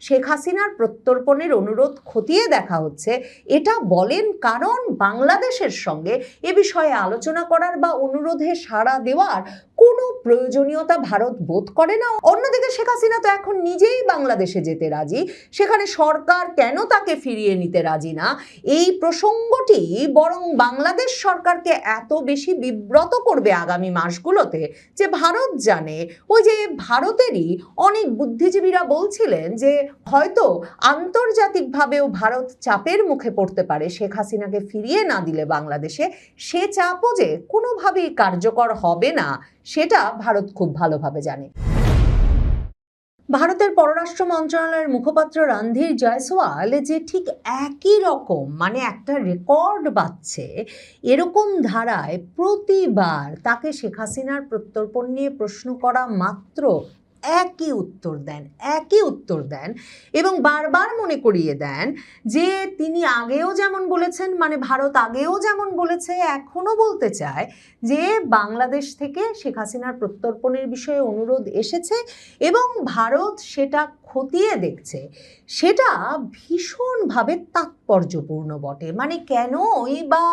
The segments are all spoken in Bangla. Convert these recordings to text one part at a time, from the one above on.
শেখ হাসিনার প্রত্যর্পণের অনুরোধ খতিয়ে দেখা হচ্ছে, এটা বলেন কারণ বাংলাদেশের সঙ্গে এ বিষয়ে আলোচনা করার বা অনুরোধে সাড়া দেওয়ার কোনো প্রয়োজনীয়তা ভারত বোধ করে না। অন্যদিকে শেখ হাসিনা তো এখন নিজেই বাংলাদেশে যেতে রাজি, সেখানে সরকার কেন তাকে ফিরিয়ে নিতে রাজি না, এই প্রসঙ্গটি বরং বাংলাদেশ সরকারকে এত বেশি বিব্রত করবে আগামী মাসগুলোতে যে ভারত জানে, ওই যে ভারতেরই অনেক বুদ্ধিজীবীরা বলছিলেন যে হয়তো আন্তর্জাতিকভাবেও ভারত চাপের মুখে পড়তে পারে শেখ হাসিনাকে ফিরিয়ে না দিলে বাংলাদেশে, সে চাপও যে কোনোভাবেই কার্যকর হবে না সেটা ভারত খুব ভালোভাবে জানে। ভারতের পররাষ্ট্র মন্ত্রণালয়ের মুখপাত্র রণধীর জয়সওয়াল যে ঠিক একই রকম মানে একটা রেকর্ড বাজছে এরকম ধারায় প্রতিবার তাকে শেখ হাসিনার প্রত্যর্পণ নিয়ে প্রশ্ন করা মাত্র একই উত্তর দেন এবং বারবার মনে করিয়ে দেন যে তিনি আগেও যেমন বলেছেন, মানে ভারত আগেও যেমন বলেছে এখনো বলতে চায় যে বাংলাদেশ থেকে শেখ হাসিনার প্রত্যর্পণের বিষয়ে অনুরোধ এসেছে এবং ভারত সেটা খতিয়ে দেখছে। সেটা ভীষণভাবে তাৎপর্যপূর্ণ বটে। মানে কেনই বা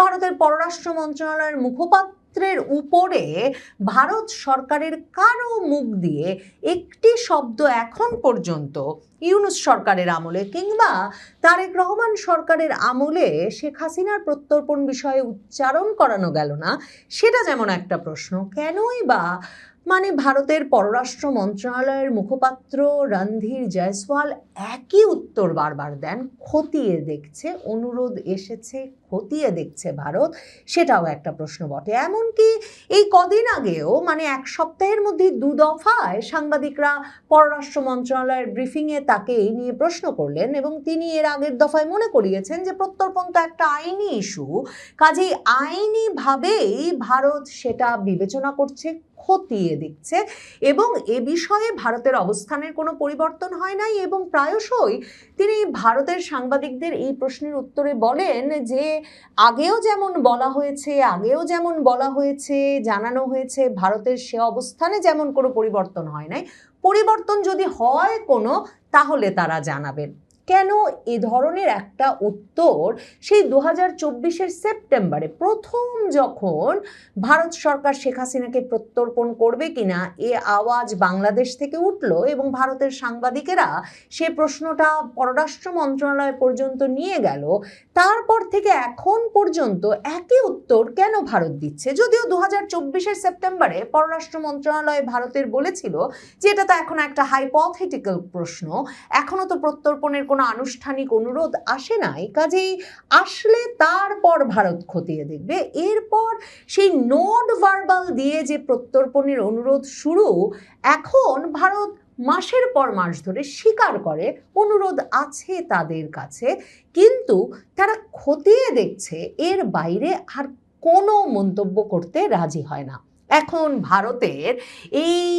ভারতের পররাষ্ট্র মন্ত্রণালয়ের মুখপাত্রের উপরে ভারত সরকারের কারো মুখ দিয়ে একটি শব্দ এখন পর্যন্ত ইউনূস সরকারের আমলে কিংবা তারেক রহমান সরকারের আমলে শেখ হাসিনার প্রত্যর্পণ বিষয়ে উচ্চারণ করানো গেল না, সেটা যেমন একটা প্রশ্ন। কেনই বা মানে ভারতের পররাষ্ট্র মন্ত্রণালয়ের মুখপাত্র রণধীর জয়সওয়াল একই উত্তর বারবার দেন, খতিয়ে দেখছে, অনুরোধ এসেছে খতিয়ে দেখছে ভারত, সেটাও একটা প্রশ্ন বটে। এমনকি এই কদিন আগেও মানে এক সপ্তাহের মধ্যে 2 দফায় সাংবাদিকরা পররাষ্ট্র মন্ত্রণালয়ের ব্রিফিংয়ে তাকে এই নিয়ে প্রশ্ন করলেন এবং তিনি এর আগের দফায় মনে করিয়েছেন যে প্রত্যর্পণ তো একটা আইনি ইস্যু, কাজেই আইনিভাবেই ভারত সেটা বিবেচনা করছে, খতিয়ে দেখছে এবং এ বিষয়ে ভারতের অবস্থানের কোনো পরিবর্তন হয় নাই। এবং প্রায়শই তিনি ভারতের সাংবাদিকদের এই প্রশ্নের উত্তরে বলেন যে আগেও যেমন বলা হয়েছে জানানো হয়েছে ভারতের সে অবস্থানে যেমন কোনো পরিবর্তন হয় নাই, পরিবর্তন যদি হয় কোনো তাহলে তারা জানাবেন। কেন এ ধরনের একটা উত্তর সেই 2024-এর সেপ্টেম্বরে প্রথম যখন ভারত সরকার শেখ হাসিনাকে প্রত্যর্পণ করবে কিনা এ আওয়াজ বাংলাদেশ থেকে উঠল এবং ভারতের সাংবাদিকেরা সে প্রশ্নটা পররাষ্ট্র মন্ত্রণালয় পর্যন্ত নিয়ে গেল, তারপর থেকে এখন পর্যন্ত একই উত্তর কেন ভারত দিচ্ছে? যদিও 2024-এর সেপ্টেম্বরে পররাষ্ট্র মন্ত্রণালয় ভারতের বলেছিল যে এটা তো এখন একটা হাইপোথেটিক্যাল প্রশ্ন, এখনো তো প্রত্যর্পণের কোনো আনুষ্ঠানিক অনুরোধ আসে নাই, কাজেই আসলে তারপর ভারত খতিয়ে দেখবে। এরপর সেই নোট ভার্বাল দিয়ে যে প্রত্যর্পণের অনুরোধ শুরু, এখন ভারত মাসের পর মাস ধরে স্বীকার করে অনুরোধ আছে তাদের কাছে, কিন্তু তারা খতিয়ে দেখছে, এর বাইরে আর কোনো মন্তব্য করতে রাজি হয় না। এখন ভারতের এই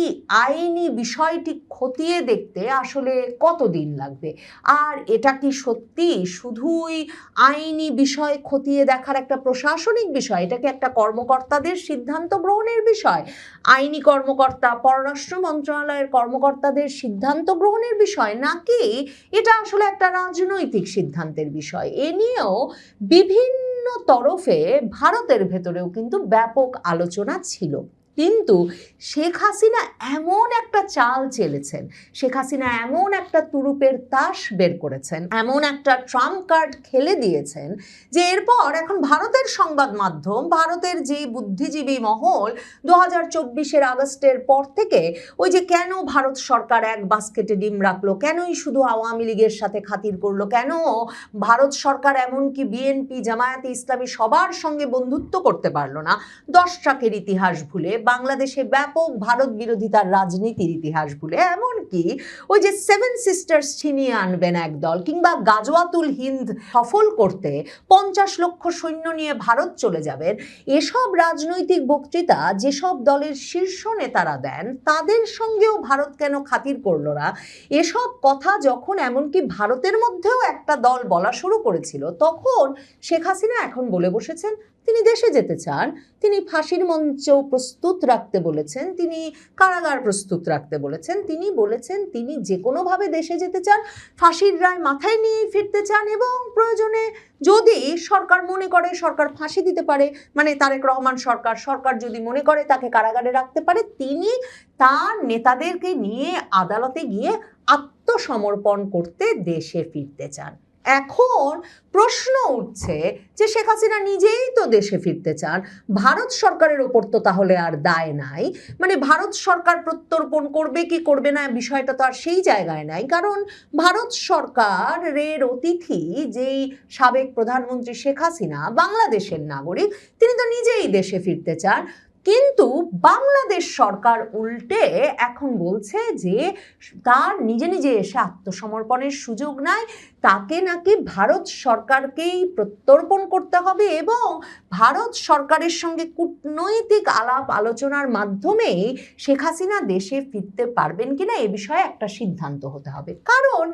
আইনি বিষয়টি খতিয়ে দেখতে আসলে কতদিন লাগবে? আর এটা কি সত্যি শুধুই আইনি বিষয় খতিয়ে দেখার একটা প্রশাসনিক বিষয়? এটা কি একটা কর্মকর্তাদের সিদ্ধান্ত গ্রহণের বিষয়, আইনি কর্মকর্তা পররাষ্ট্র মন্ত্রণালয়ের কর্মকর্তাদের সিদ্ধান্ত গ্রহণের বিষয়, নাকি এটা আসলে একটা রাজনৈতিক সিদ্ধান্তের বিষয়? এ নিয়েও বিভিন্ন তরফে ভারতের ভেতরেও কিন্তু ব্যাপক আলোচনা ছিল। কিন্তু শেখ হাসিনা এমন একটা চাল চেলেছেন, শেখ হাসিনা এমন একটা তুরুপের তাস বের করেছেন, এমন একটা ট্রাম্প কার্ড খেলে দিয়েছেন যে এরপর এখন ভারতের সংবাদ মাধ্যম, ভারতের যে বুদ্ধিজীবী মহল 2024-এর আগস্টের পর থেকে ওই যে কেন ভারত সরকার এক বাস্কেটে ডিম রাখলো, কেনই শুধু আওয়ামী লীগের সাথে খাতির করলো, কেন ভারত সরকার এমনকি বিএনপি জামায়াতে ইসলামী সবার সঙ্গে বন্ধুত্ব করতে পারলো না, 10 ট্রাকের ইতিহাস ভুলে, বাংলাদেশে ব্যাপক ভারত বিরোধিতার রাজনীতির ইতিহাস ভুলে, এমনকি ওই যে 7 সিস্টার্স ছিনিয়ে আনবেন একদল, কিংবা গাজওয়াতুল হিন্দ সফল করতে 50 লক্ষ সৈন্য নিয়ে ভারত চলে যাবেন, এসব রাজনৈতিক বক্তৃতা যেসব দলের শীর্ষ নেতারা দেন তাদের সঙ্গেও ভারত কেন খাতির করলো না, এসব কথা যখন এমনকি ভারতের মধ্যেও একটা দল বলা শুরু করেছিল, তখন শেখ হাসিনা এখন বলে বসেছেন তিনি দেশে যেতে চান, তিনি ফাঁসির মঞ্চ প্রস্তুত রাখতে বলেছেন, তিনি কারাগার প্রস্তুত রাখতে বলেছেন, তিনি বলেছেন করেছেন তিনি যে কোনোভাবে দেশে যেতে চান, ফাঁসির রায় মাথায় নিয়েই ফিরতে চান এবং প্রয়োজনে যদি সরকার মনে করে সরকার ফাঁসি দিতে পারে, মানে তারেক রহমান সরকার যদি মনে করে তাকে কারাগারে রাখতে পারে, তিনি তার নেতাদেরকে নিয়ে আদালতে গিয়ে আত্মসমর্পণ করতে দেশে ফিরতে চান। এখন প্রশ্ন উঠছে যে শেখ হাসিনা নিজেই তো দেশে ফিরতে চান, ভারত সরকারের ওপর তো তাহলে আর দায় নাই, মানে ভারত সরকার প্রত্যর্পণ করবে কি করবে না বিষয়টা তো আর সেই জায়গায় নাই, কারণ ভারত সরকারের অতিথি যেই সাবেক প্রধানমন্ত্রী শেখ হাসিনা বাংলাদেশের নাগরিক, তিনি তো নিজেই দেশে ফিরতে চান। কিন্তু বাংলাদেশ সরকার উল্টে এখন বলছে যে তার নিজে নিজে এসে আত্মসমর্পণের সুযোগ নাই, তাকে নাকি ভারত সরকারকেই প্রত্যর্পণ করতে হবে এবং ভারত সরকারের সঙ্গে কূটনৈতিক আলাপ আলোচনার মাধ্যমেই শেখ হাসিনা দেশে ফিরতে পারবেন কিনা এ বিষয়ে একটা সিদ্ধান্ত হতে হবে। কারণ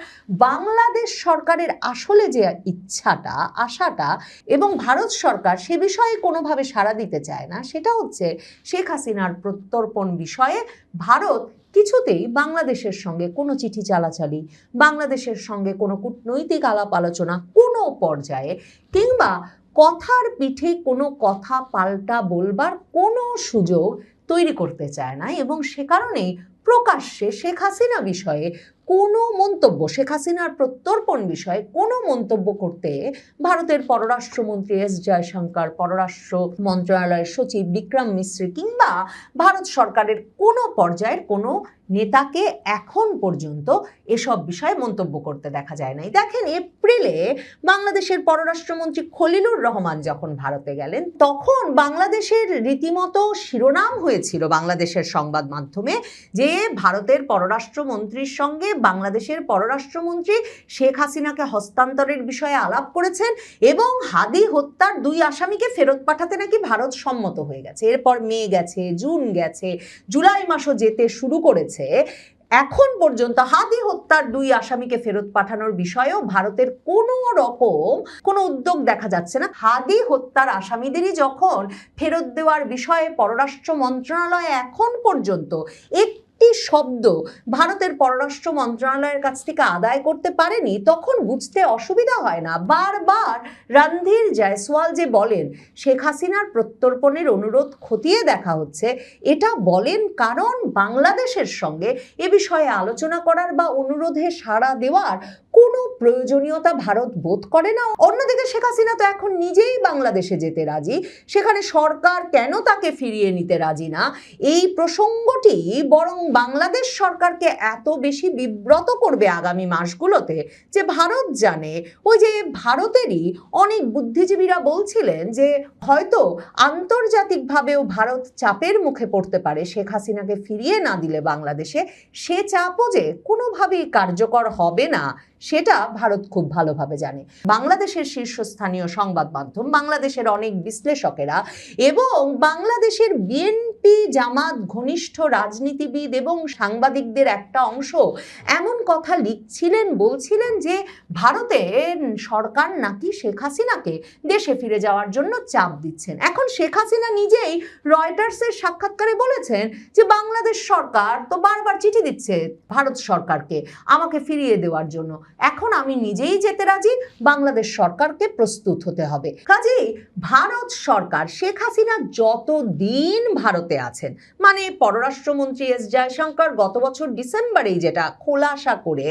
বাংলাদেশ সরকারের আসলে যে ইচ্ছাটা, আশাটা, এবং ভারত সরকার সে বিষয়ে কোনোভাবে সাড়া দিতে চায় না, সেটা হচ্ছে শেখ হাসিনার প্রত্যর্পণ বিষয়ে ভারত কিছুতেই বাংলাদেশের সঙ্গে কোনো চিঠি চালাচালি, বাংলাদেশের সঙ্গে কোনো কূটনৈতিক আলাপ আলোচনা কোনো পর্যায়ে, কিংবা কথার পিঠে কোনো কথা পাল্টা বলবার কোনো সুযোগ তৈরি করতে চায় না এবং সে কারণেই প্রকাশ্যে শেখ হাসিনা বিষয়ে কোনো মন্তব্য, শেখ হাসিনার প্রত্যর্পণ বিষয়ে কোনো মন্তব্য করতে ভারতের পররাষ্ট্রমন্ত্রী এস জয়শঙ্কর, পররাষ্ট্র মন্ত্রণালয়ের সচিব বিক্রম মিশ্রি কিংবা ভারত সরকারের কোনো পর্যায়ের কোনো নেতাকে এখন পর্যন্ত এসব বিষয়ে মন্তব্য করতে দেখা যায় নাই। দেখেন, এপ্রিলে বাংলাদেশের পররাষ্ট্রমন্ত্রী খলিলুর রহমান যখন ভারতে গেলেন, তখন বাংলাদেশের রীতিমতো শিরোনাম হয়েছিল বাংলাদেশের সংবাদ মাধ্যমে যে ভারতের পররাষ্ট্রমন্ত্রীর সঙ্গে বাংলাদেশের পররাষ্ট্রমন্ত্রী শেখ হাসিনাকে হস্তান্তরের বিষয়ে আলাপ করেছেন এবং হাদি হত্যার 2 আসামিকে ফেরত পাঠাতে নাকি ভারত সম্মত হয়ে গেছে। এরপর মে গেছে, জুন গেছে, জুলাই মাসও যেতে শুরু করেছে। এখন পর্যন্ত হাদি হত্যার 2 আসামিকে ফেরত পাঠানোর বিষয়েও ভারতের কোনো রকম কোনো উদ্যোগ দেখা যাচ্ছে না। হাদি হত্যার আসামিদেরই যখন ফেরত দেওয়ার বিষয়ে পররাষ্ট্র মন্ত্রণালয় এখন পর্যন্ত একটি শব্দ ভারতের পররাষ্ট্র মন্ত্রণালয়ের কাছ থেকে আদায় করতে পারেনি, তখন বুঝতে অসুবিধা হয় না বারবার রণধীর জয়সওয়াল যে বলেন শেখ হাসিনার প্রত্যর্পণের অনুরোধ খতিয়ে দেখা হচ্ছে, এটা বলেন কারণ বাংলাদেশের সঙ্গে এ বিষয়ে আলোচনা করার বা অনুরোধে সাড়া দেওয়ার কোনো প্রয়োজনীয়তা ভারত বোধ করে না। অন্যদিকে শেখ হাসিনা তো এখন নিজেই বাংলাদেশে যেতে রাজি, সেখানে সরকার কেন তাকে ফিরিয়ে নিতে রাজি না, এই প্রসঙ্গটি বরং বাংলাদেশ সরকারকে এত বেশি বিব্রত করবে আগামী মাসগুলোতে যে ভারত জানে, ওই যে ভারতেরই অনেক বুদ্ধিজীবীরা বলছিলেন যে হয়তো আন্তর্জাতিকভাবেও ভারত চাপের মুখে পড়তে পারে শেখ হাসিনাকে ফিরিয়ে না দিলে বাংলাদেশে, সে চাপও যে কোনোভাবেই কার্যকর হবে না সেটা ভারত খুব ভালোভাবে জানে। বাংলাদেশের শীর্ষস্থানীয় সংবাদ মাধ্যম, বাংলাদেশের অনেক বিশ্লেষকেরা এবং বাংলাদেশের বিএনপি জামাত ঘনিষ্ঠ রাজনীতিবিদ এবং সাংবাদিকদের একটা অংশ এমন কথা লিখছিলেন, বলছিলেন যে ভারতের সরকার নাকি শেখ হাসিনাকে দেশে ফিরে যাওয়ার জন্য চাপ দিচ্ছেন। এখন শেখ হাসিনা নিজেই রয়টার্সের সাক্ষাৎকারে বলেছেন যে বাংলাদেশ সরকার তো বারবার চিঠি দিচ্ছে ভারত সরকারকে আমাকে ফিরিয়ে দেওয়ার জন্য, এখন আমি নিজেই যেতে রাজি, বাংলাদেশ সরকারকে প্রস্তুত হতে হবে। কাজেই ভারত সরকার শেখ হাসিনা যতদিন ভারতে আছেন, মানে পররাষ্ট্রমন্ত্রী এস জয়শঙ্কর গত বছর ডিসেম্বরেই যেটা খোলাসা করে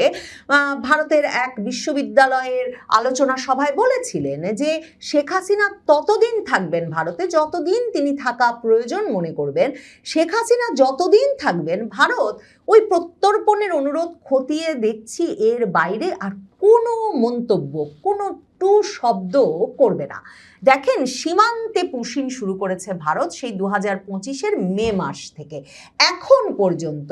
ভারতের এক বিশ্ববিদ্যালয়ের আলোচনা সভায় বলেছিলেন যে শেখ হাসিনা ততদিন থাকবেন ভারতে যতদিন তিনি থাকা প্রয়োজন মনে করবেন, শেখ হাসিনা যতদিন থাকবেন ভারত ওই প্রত্যর্পণের অনুরোধ খতিয়ে দেখছি এর বাইরে আর কোনো মন্তব্য, কোনো টু শব্দ করবে না। দেখেন, সীমান্তে পুশিং শুরু করেছে ভারত সেই 2025-এর মে মাস থেকে। এখন পর্যন্ত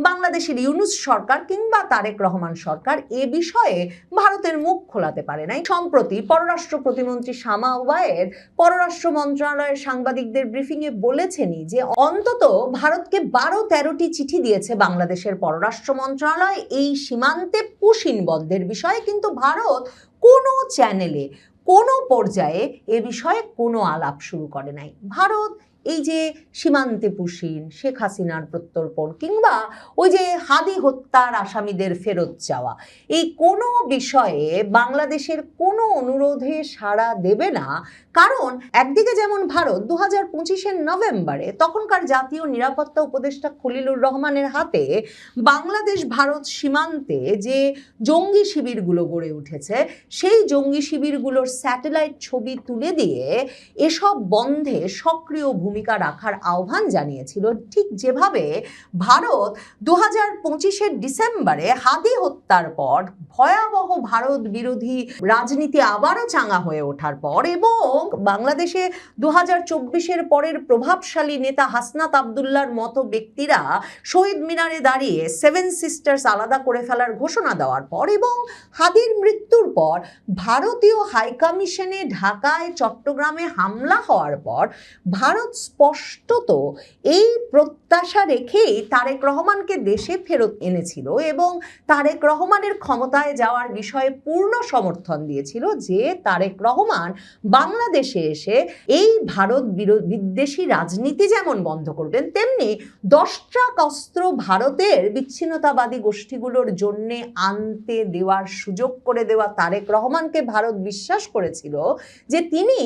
বাংলাদেশের ইউনূস সরকার কিংবা তারেক রহমান সরকার এ বিষয়ে ভারতের মুখ খোলাতে পারে নাই। সম্প্রতি পররাষ্ট্র প্রতিমন্ত্রী শামা ওবায়েদ পররাষ্ট্র মন্ত্রণালয়ের সাংবাদিকদের ব্রিফিংয়ে বলেছেনই যে অন্তত ভারতকে 12-13টি চিঠি দিয়েছে বাংলাদেশের পররাষ্ট্র মন্ত্রণালয় এই সীমান্তে পুশিং বন্ধের বিষয়ে, কিন্তু ভারত কোনো চ্যানেলে কোনো পর্যায়ে এ বিষয়ে কোনো আলাপ শুরু করে নাই। ভারত এই যে সীমান্তে পুশিন, শেখ হাসিনার প্রত্যর্পণ কিংবা ওই যে হাদি হত্যার আসামিদের ফেরত চাওয়া, এই কোনো বিষয়ে বাংলাদেশের কোনো অনুরোধে সাড়া দেবে না। কারণ একদিকে যেমন ভারত 2025-এর নভেম্বরে তখনকার জাতীয় নিরাপত্তা উপদেষ্টা খলিলুর রহমানের হাতে বাংলাদেশ ভারত সীমান্তে যে জঙ্গি শিবিরগুলো গড়ে উঠেছে সেই জঙ্গি শিবিরগুলোর স্যাটেলাইট ছবি তুলে দিয়ে এসব বন্ধে সক্রিয় ভূমিকা রাখার আহ্বান জানিয়েছিল। ঠিক যেভাবে ভারত 2025-এর ডিসেম্বরে হাদি হত্যার পর ভয়াবহ ভারত বিরোধী রাজনীতি আবারও চাঙ্গা হয়ে ওঠার পর এবং বাংলাদেশে 2024-এর পরের প্রভাবশালী নেতা হাসনাত আবদুল্লাহর মতো ব্যক্তিরা শহীদ মিনারে দাঁড়িয়ে 7 সিস্টার্স আলাদা করে ফেলার ঘোষণা দেওয়ার পর এবং হাদির মৃত্যুর পর ভারতীয় হাইকমিশনে ঢাকায় চট্টগ্রামে হামলা হওয়ার পর ভারত স্পষ্টত এই প্রত্যাশা রেখেই তারেক রহমানকে দেশে ফেরত এনেছিল এবং তারেক রহমানের ক্ষমতায় যাওয়ার বিষয়ে পূর্ণ সমর্থন দিয়েছিল যে তারেক রহমান বাংলাদেশে এসে এই ভারত বিদ্বেষী রাজনীতি যেমন বন্ধ করবেন তেমনি 10 ট্রাক অস্ত্র ভারতের বিচ্ছিন্নতাবাদী গোষ্ঠীগুলোর জন্য আনতে দেওয়ার সুযোগ করে দেওয়া তারেক রহমানকে ভারত বিশ্বাস করেছিল যে তিনি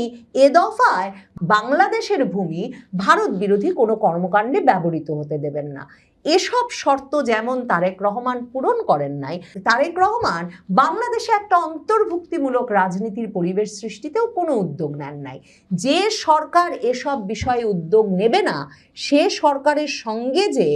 এ দফায় বাংলাদেশের ভূমি ভারত বিরোধী কোনো কর্মকাণ্ডে ব্যবহৃত হতে দেবেন না। এসব শর্ত যেমন তারেক রহমান পূরণ করেন নাই, তারেক রহমান বাংলাদেশে একটা অন্তর্ভুক্তিমূলক রাজনীতির পরিবেশ সৃষ্টিতেও কোনো উদ্যোগ নেন নাই। যে সরকার এসব বিষয়ে উদ্যোগ নেবে না সে সরকারের সঙ্গে যে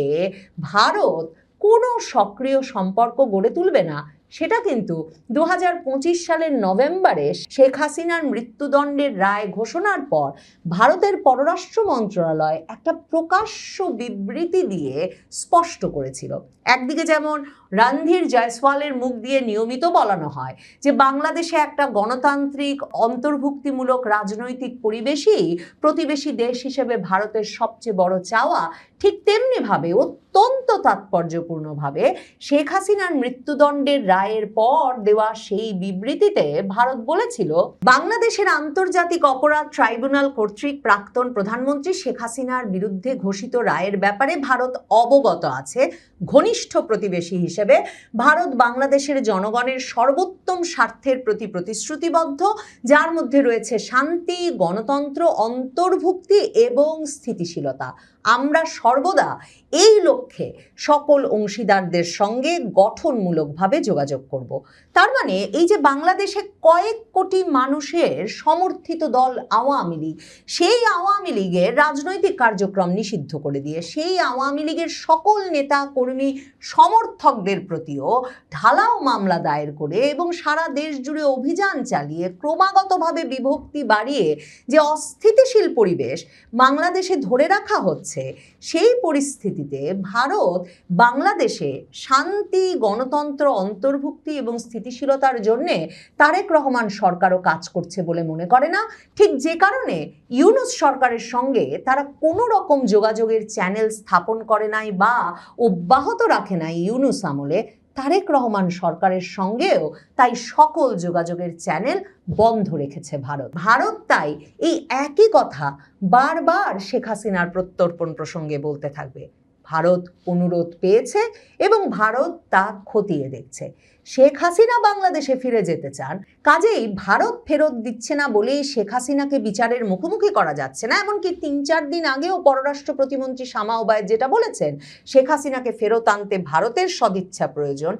ভারত কোনো সক্রিয় সম্পর্ক গড়ে তুলবে না সেটা কিন্তু 2025 সালের নভেম্বরে শেখ হাসিনার মৃত্যুদণ্ডের রায় ঘোষণার পর ভারতের পররাষ্ট্র মন্ত্রণালয় একটা প্রকাশ্য বিবৃতি দিয়ে স্পষ্ট করেছিল। একদিকে যেমন রণধীর জয়সওয়ালের মুখ দিয়ে নিয়মিত বলানো হয় যে বাংলাদেশে একটা গণতান্ত্রিক অন্তর্ভুক্তিমূলক রাজনৈতিক পরিবেশই প্রতিবেশী দেশ হিসেবে ভারতের সবচেয়ে বড় চাওয়া, ঠিক তেমনিভাবে অত্যন্ত তাৎপর্যপূর্ণভাবে শেখ হাসিনার মৃত্যুদণ্ডের রায়ের পর দেওয়া সেই বিবৃতিতে ভারত বলেছিল বাংলাদেশের আন্তর্জাতিক অপরাধ ট্রাইব্যুনাল কর্তৃক প্রাক্তন প্রধানমন্ত্রী শেখ হাসিনার বিরুদ্ধে ঘোষিত রায়ের ব্যাপারে ভারত অবগত আছে। ঘনিষ্ঠ প্রতিবেশী হিসেবে ভারত বাংলাদেশের জনগণের সর্বোত্তম স্বার্থের প্রতি প্রতিশ্রুতিবদ্ধ, যার মধ্যে রয়েছে শান্তি, গণতন্ত্র, অন্তর্ভুক্তি এবং স্থিতিশীলতা। আমরা সর্বদা এই লক্ষ্যে সকল অংশীদারদের সঙ্গে গঠনমূলকভাবে যোগাযোগ করব। তার মানে এই যে বাংলাদেশে কয়েক কোটি মানুষের সমর্থিত দল আওয়ামী লীগ, সেই আওয়ামী লীগের রাজনৈতিক কার্যক্রম নিষিদ্ধ করে দিয়ে সেই আওয়ামী লীগের সকল নেতা কর্মী সমর্থকদের প্রতিও ঢালাও মামলা দায়ের করে এবং সারা দেশ জুড়ে অভিযান চালিয়ে ক্রমাগতভাবে বিভক্তি বাড়িয়ে যে অস্থিতিশীল পরিবেশ বাংলাদেশে ধরে রাখা হচ্ছে, সেই পরিস্থিতিতে ভারত বাংলাদেশে শান্তি, গণতন্ত্র, অন্তর্ভুক্তি এবং স্থিতিশীলতার জন্য তারেক রহমান সরকারও কাজ করছে বলে মনে করে না। ঠিক যে কারণে ইউনূস সরকারের সঙ্গে তারা কোনো রকম যোগাযোগের চ্যানেল স্থাপন করে নাই বা অব্যাহত রাখে নাই ইউনূস আমলে, তারেক রহমান সরকারের সঙ্গেও তাই সকল যোগাযোগের চ্যানেল বন্ধ রেখেছে ভারত তাই এই একই কথা বারবার শেখ হাসিনার প্রত্যর্পণ প্রসঙ্গে বলতে থাকবে। ভারত অনুরোধ পেয়েছে এবং ভারত তা খতিয়ে দেখছে। শেখ হাসিনা বাংলাদেশে ফিরে যেতে চান, কাজেই ভারত ফেরত দিচ্ছে না বলেই শেখ হাসিনাকে বিচারের মুখোমুখি করা যাচ্ছে না। এমনকি 3-4 দিন আগেও পররাষ্ট্র প্রতিমন্ত্রী শামা ওবায়েদ যেটা বলেছেন, শেখ হাসিনাকে ফেরত আনতে ভারতের সদিচ্ছা প্রয়োজন,